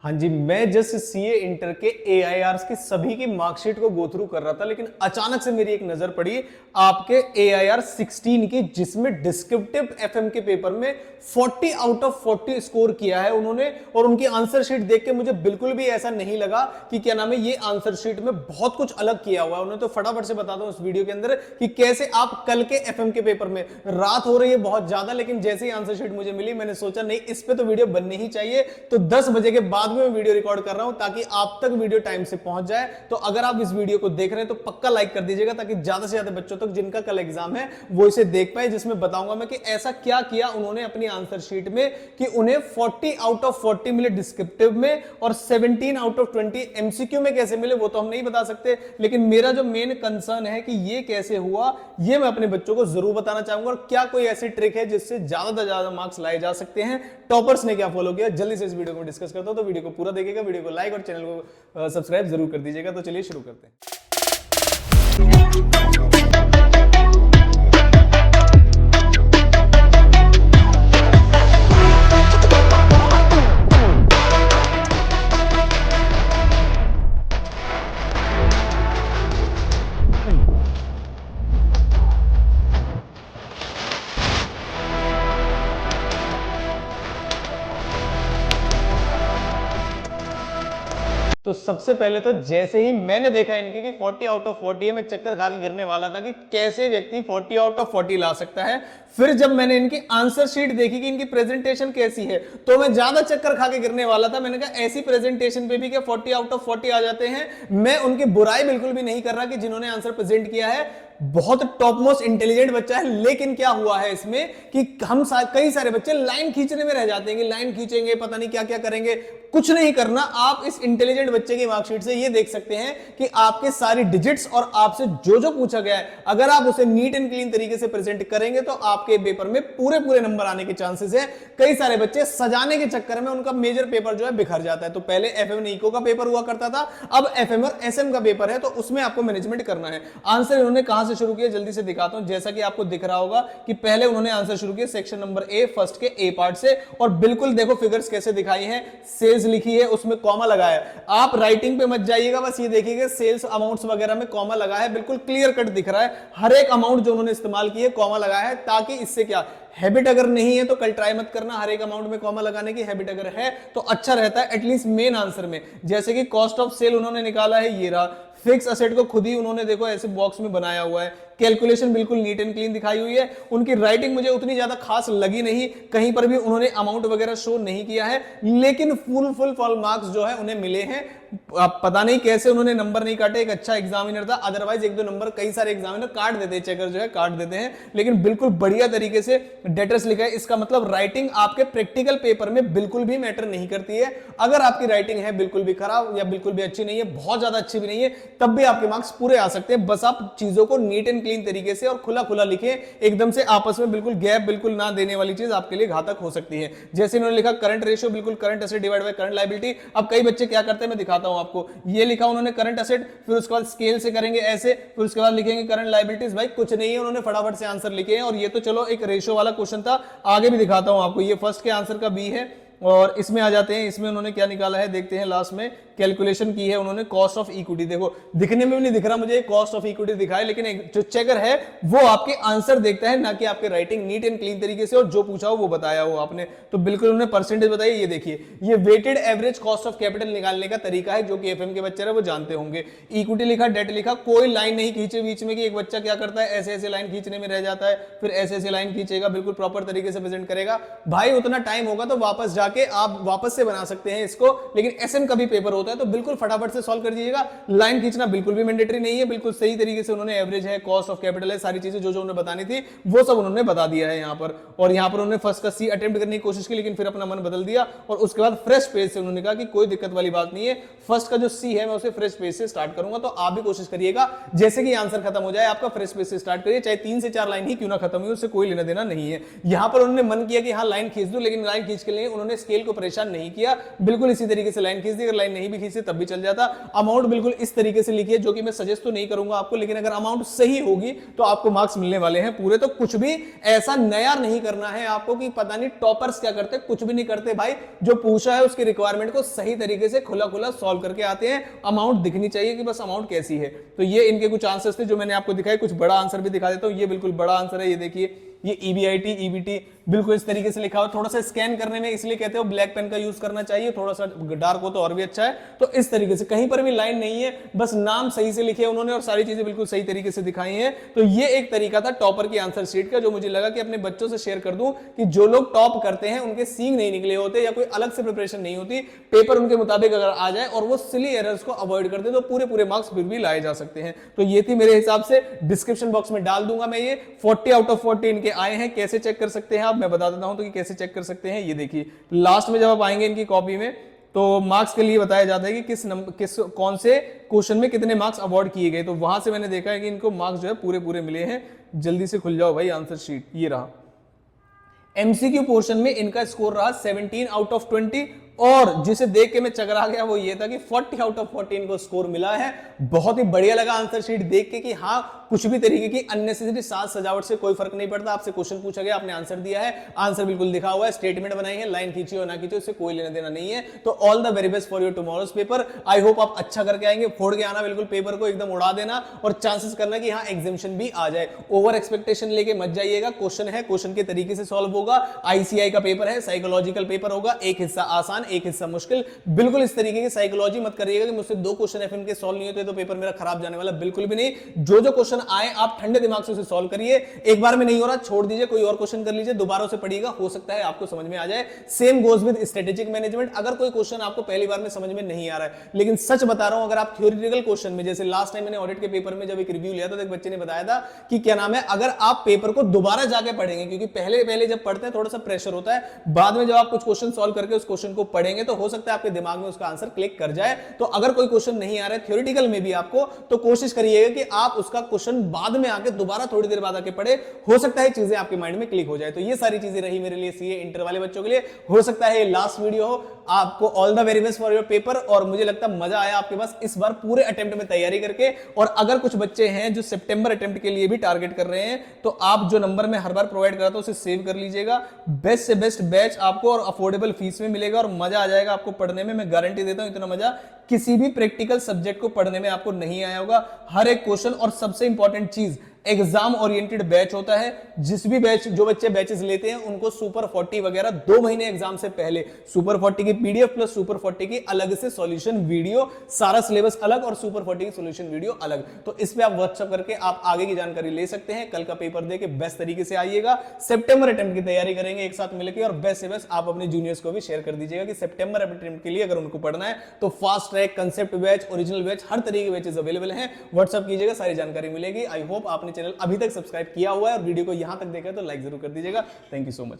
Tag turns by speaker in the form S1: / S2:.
S1: हाँ जी, मैं just CA inter के एआईआरस की सभी की मार्कशीट को गो थ्रू कर रहा था, लेकिन अचानक से मेरी एक नजर पड़ी आपके एआईआर 16 की, जिसमें डिस्क्रिप्टिव एफएम के पेपर में 40 आउट ऑफ 40 स्कोर किया है उन्होंने। और उनकी आंसर शीट देख के मुझे बिल्कुल भी ऐसा नहीं लगा कि क्या नाम है, ये आंसर शीट में बहुत कुछ अलग किया हुआ है उन्होंने। तो फटाफट से बता दो इस वीडियो के अंदर कि कैसे आप कल के एफएम के पेपर में, रात हो रही है बहुत ज्यादा, लेकिन जैसे ही आंसर शीट मुझे मिली मैंने सोचा नहीं, इस पे तो वीडियो बननी ही चाहिए। तो 10 बजे के बाद मैं वीडियो रिकॉर्ड कर रहा हूं ताकि आप तक वीडियो टाइम से पहुंच जाए। तो अगर आप इस वीडियो को देख रहे हैं तो पक्का लाइक कर दीजिएगा, ताकि ज्यादा से ज्यादा बच्चों तक जिनका कल एग्जाम है वो इसे देख पाए, जिसमें बताऊंगा मैं कि ऐसा क्या किया उन्होंने अपनी आंसर शीट में कि उन्हें 40 आउट ऑफ 40 मिले डिस्क्रिप्टिव में और 17 आउट ऑफ 20 एमसीक्यू में। कैसे मिले वो तो हम नहीं बता सकते, लेकिन मेरा जो मेन कंसर्न है कि ये कैसे हुआ, ये मैं अपने बच्चों को जरूर बताना चाहूंगा। और क्या कोई ऐसी ट्रिक है जिससे ज्यादा से ज्यादा मार्क्स लाए जा सकते हैं, टॉपर्स ने क्या फॉलो किया, जल्दी से इस वीडियो को डिस्कस करता हूं। तो वीडियो को पूरा देखिएगा, वीडियो को लाइक और चैनल को सब्सक्राइब जरूर कर दीजिएगा। तो चलिए शुरू करते हैं। तो सबसे पहले तो जैसे ही मैंने देखा इनके कि 40 आउट ऑफ 40 है, मैं चक्कर खा के गिरने वाला था कि कैसे व्यक्ति 40 आउट ऑफ 40 ला सकता है। फिर जब मैंने इनकी आंसर शीट देखी कि इनकी प्रेजेंटेशन कैसी है, तो मैं ज्यादा चक्कर खा के गिरने वाला था। मैंने कहा ऐसी प्रेजेंटेशन पे भी क्या 40 आउट ऑफ 40 आ जाते हैं। मैं उनकी बुराई बिल्कुल भी नहीं कर रहा कि जिन्होंने आंसर प्रेजेंट किया है बहुत टॉप मोस्ट इंटेलिजेंट बच्चा है, लेकिन क्या हुआ है इसमें कि हम कई सारे बच्चे लाइन खींचने में रह जाते हैं कि लाइन खींचेंगे, पता नहीं क्या क्या करेंगे। कुछ नहीं करना, आप इस इंटेलिजेंट बच्चे की मार्कशीट से ये देख सकते हैं कि आपके सारी डिजिट्स और आपसे जो जो पूछा गया है, अगर आप उसे नीट एंड क्लीन तरीके से प्रेजेंट करेंगे तो आपके पेपर में पूरे पूरे नंबर आने के चांसेस है। कई सारे बच्चे सजाने के चक्कर में उनका मेजर पेपर जो है बिखर जाता है। तो पहले एफएम इको का पेपर हुआ करता था, अब एफएम और एसएम का पेपर है, तो उसमें आपको मैनेजमेंट करना है। आंसर इन्होंने कहां से शुरू किया जल्दी से दिखाता हूं। जैसा कि आपको दिख रहा होगा कि पहले उन्होंने आंसर शुरू किया सेक्शन नंबर ए, फर्स्ट के ए पार्ट से, और बिल्कुल देखो फिगर्स कैसे दिखाई हैं, सेल्स लिखी है उसमें कॉमा लगाया है। आप राइटिंग पे मत जाइएगा, बस ये देखिएगा सेल्स अमाउंट्स वगैरह में कॉमा लगा है, बिल्कुल क्लियर कट दिख रहा है। हर एक अमाउंट जो उन्होंने इस्तेमाल की है कॉमा लगाया है, ताकि इससे क्या हैबिट अगर नहीं है तो कल ट्राई मत करना, हर एक अमाउंट में कॉमा लगाने की। हैबिट अगर है तो अच्छा रहता है एटलीस्ट मेन आंसर में। जैसे कि कॉस्ट ऑफ सेल उन्होंने निकाला है, ये रहा। फिक्स असेट को खुद ही उन्होंने देखो ऐसे बॉक्स में बनाया हुआ है। कैलकुलेशन बिल्कुल नीट एंड क्लीन दिखाई हुई है। उनकी राइटिंग मुझे उतनी ज्यादा खास लगी नहीं, कहीं पर भी उन्होंने अमाउंट वगैरह शो नहीं किया है, लेकिन फुल मार्क्स जो है उन्हें मिले हैं। पता नहीं कैसे उन्होंने नंबर नहीं काटे, एक अच्छा एग्जामिनर था, अदरवाइज एक दो नंबर कई सारे एग्जामिनर काट देते हैं, चेकर जो है काट देते हैं, लेकिन बिल्कुल बढ़िया तरीके से डेटर्स लिखा है। इसका मतलब राइटिंग आपके प्रैक्टिकल पेपर में बिल्कुल भी मैटर नहीं करती है। अगर आपकी राइटिंग है बिल्कुल भी खराब या बिल्कुल भी अच्छी नहीं है, बहुत ज्यादा अच्छी भी नहीं है, तब भी आपके मार्क्स पूरे आ सकते हैं। बस आप चीजों को नीट एंड क्लीन तरीके से और खुला खुला लिखें, एकदम से आपस में बिल्कुल गैप बिल्कुल ना देने वाली चीज आपके लिए घातक हो सकती है। जैसे इन्होंने लिखा करंट रेशियो, बिल्कुल current asset divide by current liability. अब कई बच्चे क्या करते हैं मैं दिखाता हूं आपको। ये लिखा उन्होंने करंट एसेट, फिर उसके बाद स्केल से करेंगे ऐसे, फिर उसके बाद लिखेंगे करंट लायबिलिटीज। भाई कुछ नहीं है, उन्होंने फटाफट से आंसर लिखे हैं। और ये तो चलो एक रेशियो वाला क्वेश्चन था, आगे भी दिखाता हूं आपको। ये फर्स्ट के आंसर का बी है, और इसमें आ जाते हैं। इसमें उन्होंने क्या निकाला है देखते हैं। लास्ट में कैलकुलेशन की है उन्होंने कॉस्ट ऑफ इक्विटी। देखो दिखने में भी नहीं दिख रहा मुझे कॉस्ट ऑफ इक्विटी दिखाए, लेकिन एक जो चेकर है वो आपके आंसर देखता है, ना कि आपके राइटिंग नीट एंड क्लीन तरीके से, और जो पूछा हो वो बताया हो आपने। तो बिल्कुल उन्होंने परसेंटेज बताई। ये देखिए, ये weighted average cost of capital निकालने का तरीका है, जो कि एफएम के बच्चे वो जानते होंगे। इक्विटी लिखा, डेट लिखा, कोई लाइन नहीं खींचे बीच में कि एक बच्चा क्या करता है ऐसे ऐसे लाइन खींचने में रह जाता है, फिर ऐसे ऐसे लाइन खींचेगा, बिल्कुल प्रॉपर तरीके से प्रेजेंट करेगा। भाई उतना टाइम होगा तो वापस जाके आप वापस से बना सकते हैं इसको, लेकिन एसएम का भी पेपर होता है तो बिल्कुल फटाफट से सॉल्व कर दीजिएगा। लाइन खींचना बिल्कुल भी मैंडेटरी नहीं है, बिल्कुल सही तरीके से उन्होंने एवरेज है, कॉस्ट ऑफ कैपिटल है, सारी चीजें जो जो उन्होंने बतानी थी वो सब उन्होंने बता दिया है यहाँ पर। और यहाँ पर उन्होंने फर्स्ट का सी अटेम्प्ट करने की कोशिश की, लेकिन फिर अपना मन बदल दिया और उसके बाद फ्रेश पेज से उन्होंने कहा कि कोई दिक्कत वाली बात नहीं है, फर्स्ट का जो सी है मैं उसे फ्रेश पेज से स्टार्ट करूंगा। तो आप भी कोशिश करिएगा जैसे कि आंसर खत्म हो जाए आपका फ्रेश पेज से स्टार्ट करिए, चाहे 3 से 4 लाइन ही क्यों ना खत्म हुई, उससे कोई लेना देना नहीं है। यहाँ पर उन्होंने मन किया कि हाँ लाइन खींच दूं, लेकिन लाइन खींच के लिए उन्होंने स्केल को परेशान नहीं किया, बिल्कुल इसी तरीके से लाइन खींच दी, अगर लाइन नहीं भी खींची तब भी चल जाता। अमाउंट बिल्कुल इस तरीके से लिखी है, जो कि मैं सजेस्ट तो नहीं करूंगा आपको, लेकिन अगर अमाउंट सही होगी तो आपको मार्क्स मिलने वाले हैं पूरे। तो कुछ भी ऐसा नया नहीं करना है आपको कि पता नहीं टॉपर्स क्या करते, कुछ भी नहीं करते भाई। जो पूछा है उसकी रिक्वायरमेंट को सही तरीके से खुला खुला सॉल्व करके आते हैं। अमाउंट दिखनी चाहिए कि बस अमाउंट कैसी है। तो ये इनके कुछ आंसर्स थे जो मैंने आपको दिखाए। कुछ बड़ा आंसर भी दिखा देता हूं। ये बिल्कुल बड़ा आंसर है, ये देखिए, ये EBIT EBT बिल्कुल इस तरीके से लिखा हुआ। थोड़ा सा स्कैन करने में इसलिए कहते हो ब्लैक पेन का यूज करना चाहिए, थोड़ा सा डार्क हो तो और भी अच्छा है। तो इस तरीके से कहीं पर भी लाइन नहीं है, बस नाम सही से लिखे उन्होंने और सारी चीजें बिल्कुल सही तरीके से दिखाई हैं। तो ये एक तरीका था टॉपर की आंसर शीट का, जो मुझे लगा कि अपने बच्चों से शेयर कर दूं कि जो लोग टॉप करते हैं उनके सींग नहीं निकले होते या कोई अलग से प्रिपरेशन नहीं होती, पेपर उनके मुताबिक अगर आ जाए और वो सिली एरर्स को अवॉइड करते तो पूरे पूरे मार्क्स फिर भी लाए जा सकते हैं। तो ये थी मेरे हिसाब से, डिस्क्रिप्शन बॉक्स में डाल दूंगा मैं ये 40 आउट ऑफ 40 इनके आए हैं। कैसे चेक कर सकते हैं आप, मैं बता देता हूं तो कि कैसे चेक कर सकते हैं। ये देखिए, लास्ट में जब आप आएंगे इनकी कॉपी में तो मार्क्स के लिए बताया जाता है कि किस कौन से क्वेश्चन में कितने मार्क्स अवॉर्ड किए गए। तो वहां से मैंने देखा है कि इनको मार्क्स जो है पूरे पूरे मिले हैं। जल्दी से खुल जाओ भाई आंसर शीट, ये रहा। MCQ पोर्शन में इनका स्कोर रहा 17 आउट ऑफ 20, और जिसे देख के मैं चकरा गया वो ये था कि 40 आउट ऑफ 40 इनको स्कोर मिला है। बहुत ही बढ़िया लगा आंसर शीट देख के कि हाँ, कुछ भी तरीके की अननेसेसरी साज सजावट से कोई फर्क नहीं पड़ता। आपसे क्वेश्चन पूछा गया, आपने आंसर दिया है, आंसर बिल्कुल लिखा हुआ है, स्टेटमेंट बनाई है, लाइन खींची हो ना खींची उससे कोई लेना देना नहीं है। तो all the very best for your tomorrow's paper. I hope आप अच्छा करके आएंगे, फोड़ के आना, बिल्कुल पेपर को एकदम उड़ा देना और चांसेस करना कि हाँ एग्जामिशन भी आ जाए। ओवर एक्सपेक्टेशन लेके मत जाइएगा। क्वेश्चन है, क्वेश्चन के तरीके से सॉल्व होगा। ICI का पेपर है, साइकोलॉजिकल पेपर होगा, एक हिस्सा आसान एक हिस्सा मुश्किल। बिल्कुल इस तरीके की साइकोलॉजी मत करिएगा कि मुझसे 2 क्वेश्चन FM के सॉल्व नहीं होते तो पेपर मेरा खराब जाने वाला, बिल्कुल भी नहीं। जो जो क्वेश्चन आए आप ठंडे दिमाग से उसे सॉल्व करिए। एक बार में नहीं हो रहा छोड़ दीजिए, कोई और क्वेश्चन कर लीजिए, दोबारा से पढ़िएगा, हो सकता है आपको समझ में आ जाए। Same goes with strategic management. अगर कोई क्वेश्चन आपको पहली बार में समझ में नहीं आ रहा है, लेकिन सच बता रहा हूं, अगर आप थ्योरेटिकल क्वेश्चन में, जैसे लास्ट टाइम मैंने ऑडिट के पेपर में जब एक रिव्यू लिया था तो एक बच्चे ने बताया था कि क्या नाम है, अगर आप पेपर को दोबारा जाके पढ़ेंगे, क्योंकि पहले पहले जब पढ़ते हैं थोड़ा सा प्रेशर होता है, बाद में जब आप कुछ क्वेश्चन सॉल्व करके उस क्वेश्चन को पढ़ेंगे तो हो सकता है आपके दिमाग में उसका आंसर क्लिक कर जाए। तो अगर कोई क्वेश्चन नहीं आ रहा है थ्योरेटिकल में भी आपको, तो कोशिश करिएगा कि आप उसका क्वेश्चन बाद में आके दोबारा थोड़ी देर बाद आके पढ़े, हो सकता है चीजें आपके माइंड में क्लिक हो जाए। तो ये सारी चीजें रही मेरे लिए सीए इंटर वाले बच्चों के लिए। हो सकता है लास्ट वीडियो हो। आपको all the very best for your paper, और मुझे लगता है मजा आया आपके पास इस बार पूरे अटेम्प्ट में तैयारी करके। और अगर कुछ बच्चे हैं जो सितंबर अटेम्प्ट के लिए भी टारगेट कर रहे हैं, तो आप जो नंबर में हर बार प्रोवाइड कराता हूं उसे सेव कर लीजिएगा। बेस्ट से बेस्ट बैच आपको और अफोर्डेबल फीस में मिलेगा और मजा आ जाएगा आपको पढ़ने में। मैं गारंटी देता हूं इतना मजा किसी भी प्रैक्टिकल सब्जेक्ट को पढ़ने में आपको नहीं आया होगा। हर एक क्वेश्चन, और सबसे इंपॉर्टेंट चीज, एग्जाम ओरिएंटेड बैच होता है। जिस भी बैच, जो बच्चे बैचेस लेते हैं उनको सुपर 40 वगैरह 2 महीने एग्जाम से पहले सुपर 40 की PDF प्लस सुपर 40 की अलग से सॉल्यूशन वीडियो, सारा सिलेबस अलग और सुपर 40 की सॉल्यूशन वीडियो अलग। तो इस पे आप व्हाट्सएप करके आप आगे की जानकारी ले सकते हैं। कल का पेपर देके बेस्ट तरीके से आइएगा। सितंबर अटेम्प्ट की तैयारी करेंगे एक साथ मिलकर, और बेस्ट से बेस्ट आप अपने जूनियर्स को भी शेयर कर दीजिएगा कि सितंबर अटेम्प्ट के लिए अगर उनको पढ़ना है तो fast track, concept batch, original batch, हर तरीके के बैचेस अवेलेबल हैं। व्हाट्सएप कीजिएगा, सारी जानकारी मिलेगी। आई होप आपने चैनल अभी तक सब्सक्राइब किया हुआ है और वीडियो को यहां तक देखा है तो लाइक जरूर कर दीजिएगा। Thank you so much.